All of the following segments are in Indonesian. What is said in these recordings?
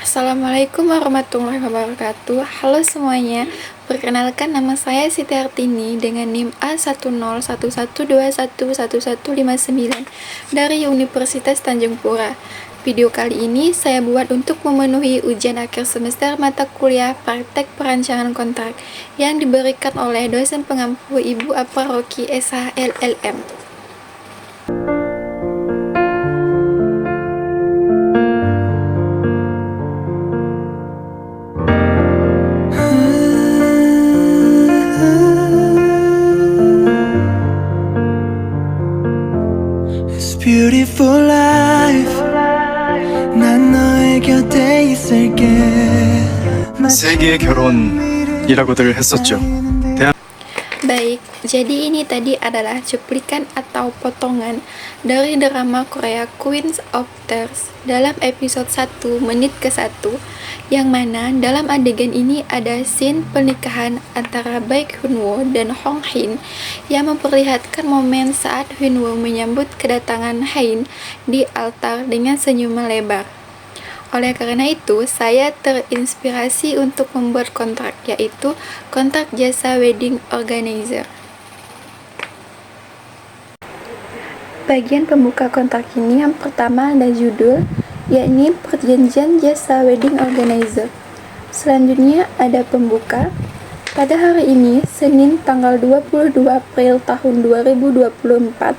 Assalamualaikum warahmatullahi wabarakatuh. Halo semuanya, perkenalkan nama saya Siti Artini dengan NIM A1011211159 dari Universitas Tanjung Pura. Video kali ini saya buat untuk memenuhi ujian akhir semester mata kuliah Praktek Perancangan Kontrak yang diberikan oleh dosen pengampu Ibu Aparoki SHLLM. Beautiful life 난 너의 곁에 있을게 세계의 결혼이라고들 했었죠. Baik, jadi ini tadi adalah cuplikan atau potongan dari drama Korea Queens of Tears dalam episode 1 menit ke-1, yang mana dalam adegan ini ada scene pernikahan antara baik Hyunwoo dan Hong Hin yang memperlihatkan momen saat Hyunwoo menyambut kedatangan Hain di altar dengan senyuman lebar. Oleh karena itu, saya terinspirasi untuk membuat kontrak, yaitu kontrak jasa wedding organizer. Bagian pembuka kontrak ini yang pertama ada judul, yakni Perjanjian Jasa Wedding Organizer. Selanjutnya ada pembuka. Pada hari ini, Senin tanggal 22 April tahun 2024,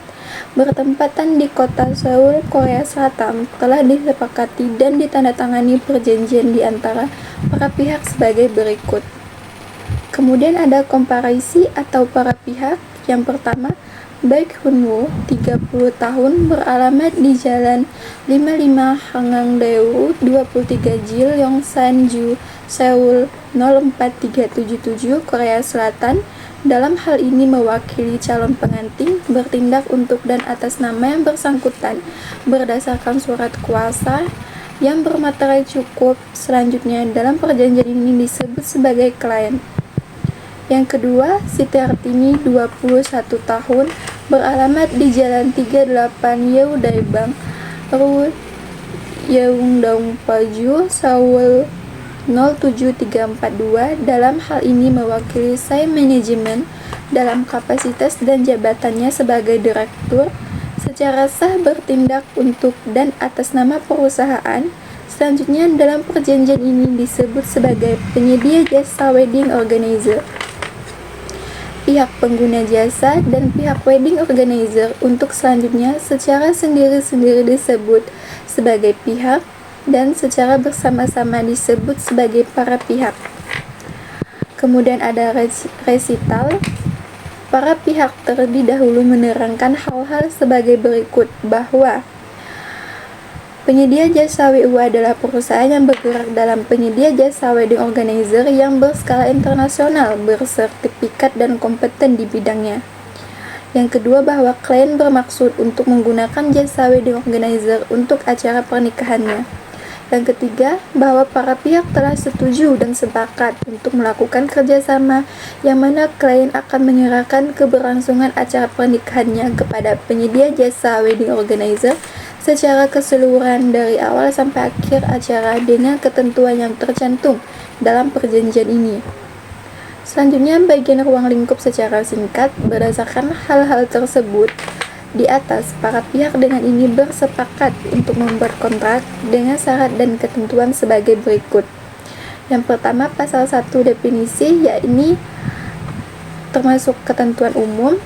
bertempatan di kota Seoul, Korea Selatan, telah disepakati dan ditandatangani perjanjian di antara para pihak sebagai berikut. Kemudian ada komparisi atau para pihak. Yang pertama, Baek Hyunwoo, 30 tahun, beralamat di Jalan 55 Hangangdae 23 Jil, Yongsan-ju, Seoul 04377, Korea Selatan. Dalam hal ini mewakili calon pengantin, bertindak untuk dan atas nama yang bersangkutan berdasarkan surat kuasa yang bermaterai cukup. Selanjutnya, dalam perjanjian ini disebut sebagai klien. Yang kedua, Siti Artini, 21 tahun, beralamat di Jalan 38 Yeoudaebang, Ru Yeongdongpaju, Seoul 07342. Dalam hal ini mewakili saya manajemen dalam kapasitas dan jabatannya sebagai direktur, secara sah bertindak untuk dan atas nama perusahaan. Selanjutnya, dalam perjanjian ini disebut sebagai penyedia jasa wedding organizer. Pihak pengguna jasa dan pihak wedding organizer untuk selanjutnya secara sendiri-sendiri disebut sebagai pihak dan secara bersama-sama disebut sebagai para pihak. Kemudian ada resital. Para pihak terlebih dahulu menerangkan hal-hal sebagai berikut, bahwa penyedia jasa WU adalah perusahaan yang bergerak dalam penyedia jasa wedding organizer yang berskala internasional, bersertifikat dan kompeten di bidangnya. Yang kedua, bahwa klien bermaksud untuk menggunakan jasa wedding organizer untuk acara pernikahannya. Yang ketiga, bahwa para pihak telah setuju dan sepakat untuk melakukan kerjasama yang mana klien akan menyerahkan keberlangsungan acara pernikahannya kepada penyedia jasa wedding organizer secara keseluruhan dari awal sampai akhir acara dengan ketentuan yang tercantum dalam perjanjian ini. Selanjutnya, bagian ruang lingkup secara singkat. Berdasarkan hal-hal tersebut di atas, para pihak dengan ini bersepakat untuk membuat kontrak dengan syarat dan ketentuan sebagai berikut. Yang pertama, pasal 1 definisi, yakni termasuk ketentuan umum,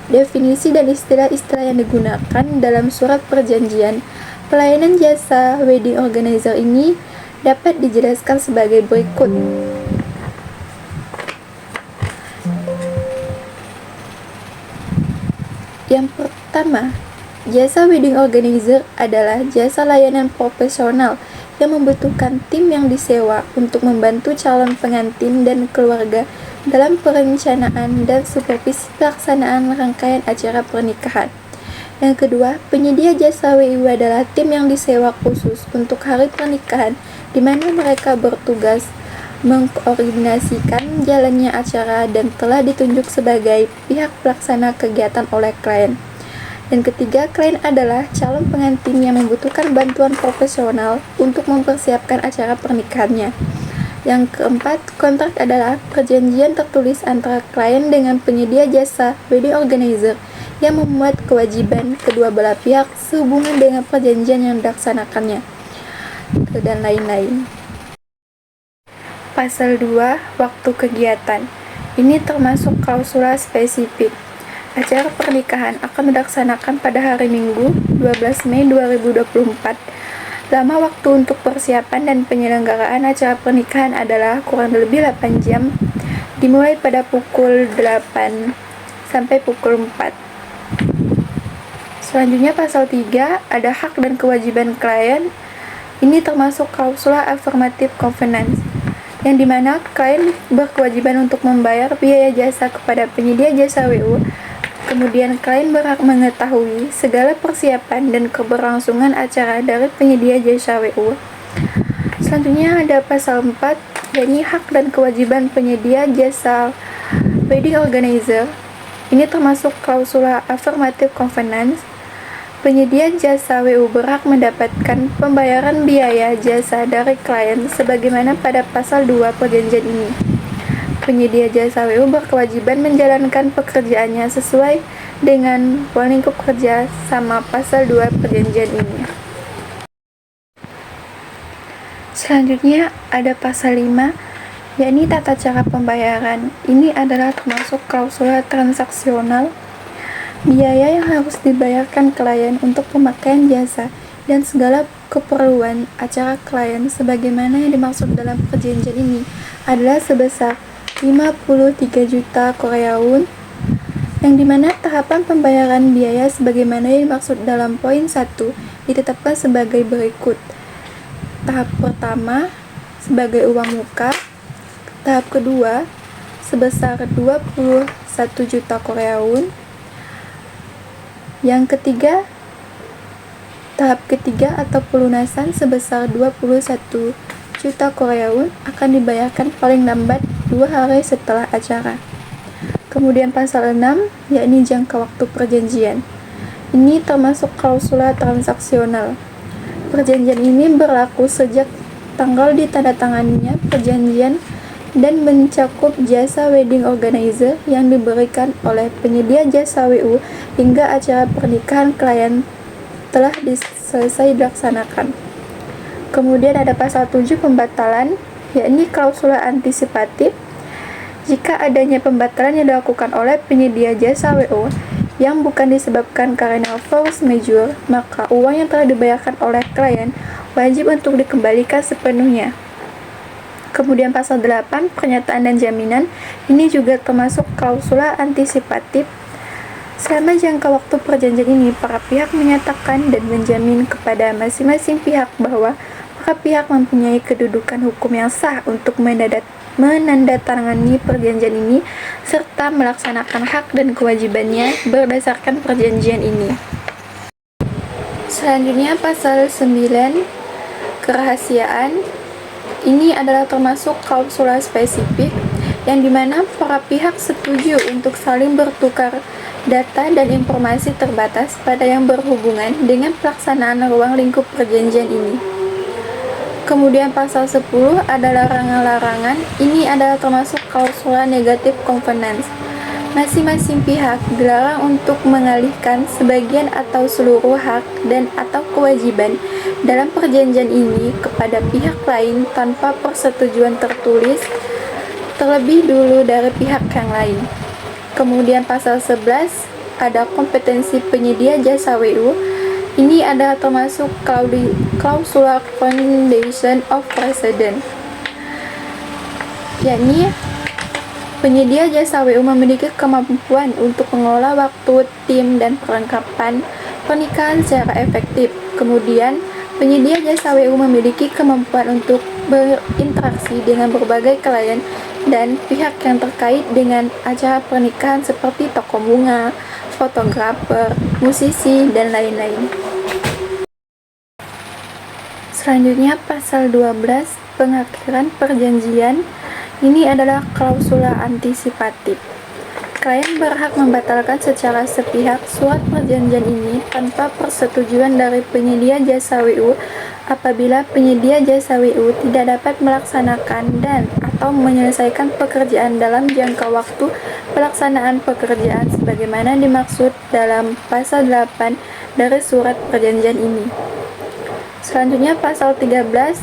definisi dan istilah-istilah yang digunakan dalam surat perjanjian. Pelayanan jasa wedding organizer ini dapat dijelaskan sebagai berikut. Yang pertama, jasa wedding organizer adalah jasa layanan profesional yang membutuhkan tim yang disewa untuk membantu calon pengantin dan keluarga dalam perencanaan dan supervisi pelaksanaan rangkaian acara pernikahan. Yang kedua, penyedia jasa WU adalah tim yang disewa khusus untuk hari pernikahan, di mana mereka bertugas mengkoordinasikan jalannya acara dan telah ditunjuk sebagai pihak pelaksana kegiatan oleh klien. Dan ketiga, klien adalah calon pengantin yang membutuhkan bantuan profesional untuk mempersiapkan acara pernikahannya. Yang keempat, kontrak adalah perjanjian tertulis antara klien dengan penyedia jasa wedding organizer yang memuat kewajiban kedua belah pihak sehubungan dengan perjanjian yang dilaksanakannya, dan lain-lain. Pasal 2, waktu kegiatan. Ini termasuk klausula spesifik. Acara pernikahan akan dilaksanakan pada hari Minggu, 12 Mei 2024. Lama waktu untuk persiapan dan penyelenggaraan acara pernikahan adalah kurang lebih 8 jam, dimulai pada pukul 8 sampai pukul 4. Selanjutnya pasal 3, ada hak dan kewajiban klien. Ini termasuk klausula affirmative covenants, yang dimana klien berkewajiban untuk membayar biaya jasa kepada penyedia jasa WU. Kemudian klien berhak mengetahui segala persiapan dan keberlangsungan acara dari penyedia jasa WU. Selanjutnya ada pasal 4, yakni hak dan kewajiban penyedia jasa wedding organizer. Ini termasuk klausula affirmative covenants. Penyedia jasa WU berhak mendapatkan pembayaran biaya jasa dari klien sebagaimana pada pasal 2 perjanjian ini. Penyedia jasa WU berkewajiban menjalankan pekerjaannya sesuai dengan ruang lingkup kerja sama pasal 2 perjanjian ini. Selanjutnya ada pasal 5, yakni tata cara pembayaran. Ini adalah termasuk klausula transaksional. Biaya yang harus dibayarkan klien untuk pemakaian jasa dan segala keperluan acara klien sebagaimana yang dimaksud dalam perjanjian ini adalah sebesar 53 juta Korea won, yang dimana tahapan pembayaran biaya sebagaimana yang dimaksud dalam poin 1 ditetapkan sebagai berikut. Tahap pertama sebagai uang muka, tahap kedua sebesar 21 juta Korea won, yang ketiga, tahap ketiga atau pelunasan sebesar 21 juta Korea won akan dibayarkan paling lambat 2 hari setelah acara. Kemudian pasal 6, yakni jangka waktu perjanjian. Ini termasuk klausula transaksional. Perjanjian ini berlaku sejak tanggal ditandatanganinya perjanjian dan mencakup jasa wedding organizer yang diberikan oleh penyedia jasa WU hingga acara pernikahan klien telah selesai dilaksanakan. Kemudian ada pasal 7 pembatalan, yakni klausula antisipatif. Jika adanya pembatalan yang dilakukan oleh penyedia jasa WU yang bukan disebabkan karena force majeure, maka uang yang telah dibayarkan oleh klien wajib untuk dikembalikan sepenuhnya. Kemudian pasal 8, pernyataan dan jaminan. Ini juga termasuk klausula antisipatif. Selama jangka waktu perjanjian ini, para pihak menyatakan dan menjamin kepada masing-masing pihak bahwa para pihak mempunyai kedudukan hukum yang sah untuk menandatangani perjanjian ini serta melaksanakan hak dan kewajibannya berdasarkan perjanjian ini. Selanjutnya pasal 9, kerahasiaan. Ini adalah termasuk klausula spesifik yang dimana para pihak setuju untuk saling bertukar data dan informasi terbatas pada yang berhubungan dengan pelaksanaan ruang lingkup perjanjian ini. Kemudian pasal 10 ada larangan-larangan. Ini adalah termasuk klausula negative covenants. Masing-masing pihak dilarang untuk mengalihkan sebagian atau seluruh hak dan atau kewajiban dalam perjanjian ini kepada pihak lain tanpa persetujuan tertulis terlebih dulu dari pihak yang lain. Kemudian pasal 11 ada kompetensi penyedia jasa WU. Ini adalah termasuk klausula foundation of precedent, yakni penyedia jasa WU memiliki kemampuan untuk mengelola waktu, tim, dan perlengkapan pernikahan secara efektif. Kemudian, penyedia jasa WU memiliki kemampuan untuk berinteraksi dengan berbagai klien dan pihak yang terkait dengan acara pernikahan seperti toko bunga, fotografer, musisi, dan lain-lain. Selanjutnya, pasal 12, pengakhiran perjanjian. Ini adalah klausula antisipatif. klien berhak membatalkan secara sepihak surat perjanjian ini tanpa persetujuan dari penyedia jasa WU apabila penyedia jasa WU tidak dapat melaksanakan dan atau menyelesaikan pekerjaan dalam jangka waktu pelaksanaan pekerjaan sebagaimana dimaksud dalam pasal 8 dari surat perjanjian ini. Selanjutnya pasal 13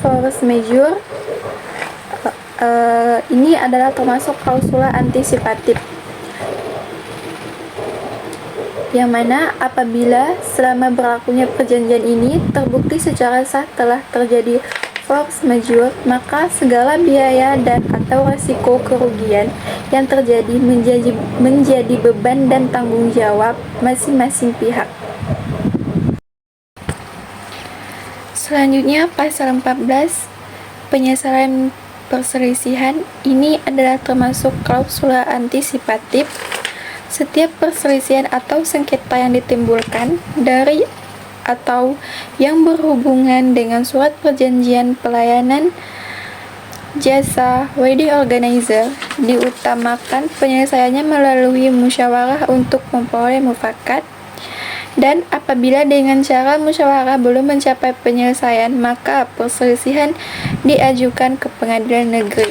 force majeure. Ini adalah termasuk klausula antisipatif, yang mana apabila selama berlakunya perjanjian ini terbukti secara sah telah terjadi force majeure, maka segala biaya dan atau resiko kerugian yang terjadi menjadi beban dan tanggung jawab masing-masing pihak. Selanjutnya pasal 14 penyesalan perselisihan. Ini adalah termasuk klausula antisipatif. Setiap perselisihan atau sengketa yang ditimbulkan dari atau yang berhubungan dengan surat perjanjian pelayanan jasa wedding organizer diutamakan penyelesaiannya melalui musyawarah untuk memperoleh mufakat, dan apabila dengan cara musyawarah belum mencapai penyelesaian, maka perselisihan diajukan ke pengadilan negeri.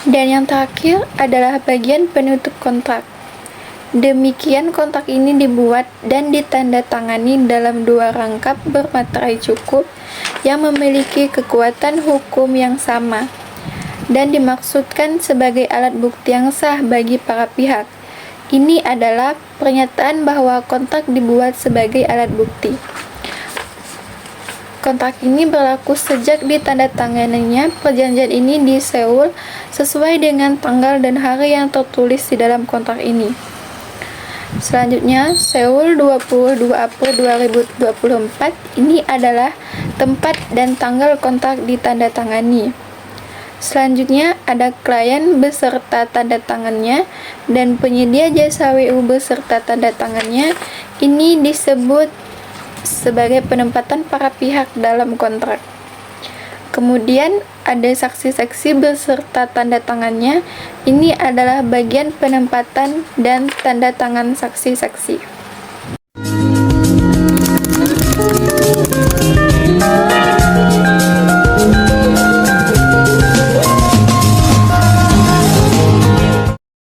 Dan yang terakhir adalah bagian penutup kontrak. Demikian kontrak ini dibuat dan ditandatangani dalam 2 rangkap bermaterai cukup yang memiliki kekuatan hukum yang sama dan dimaksudkan sebagai alat bukti yang sah bagi para pihak. Ini adalah pernyataan bahwa kontrak dibuat sebagai alat bukti. Kontrak ini berlaku sejak ditandatanganinya perjanjian ini di Seoul sesuai dengan tanggal dan hari yang tertulis di dalam kontrak ini. Selanjutnya, Seoul 22 April 2024 ini adalah tempat dan tanggal kontrak ditandatangani. Selanjutnya ada klien beserta tanda tangannya dan penyedia jasa WU beserta tanda tangannya. Ini disebut sebagai penempatan para pihak dalam kontrak. Kemudian ada saksi-saksi beserta tanda tangannya. Ini adalah bagian penempatan dan tanda tangan saksi-saksi.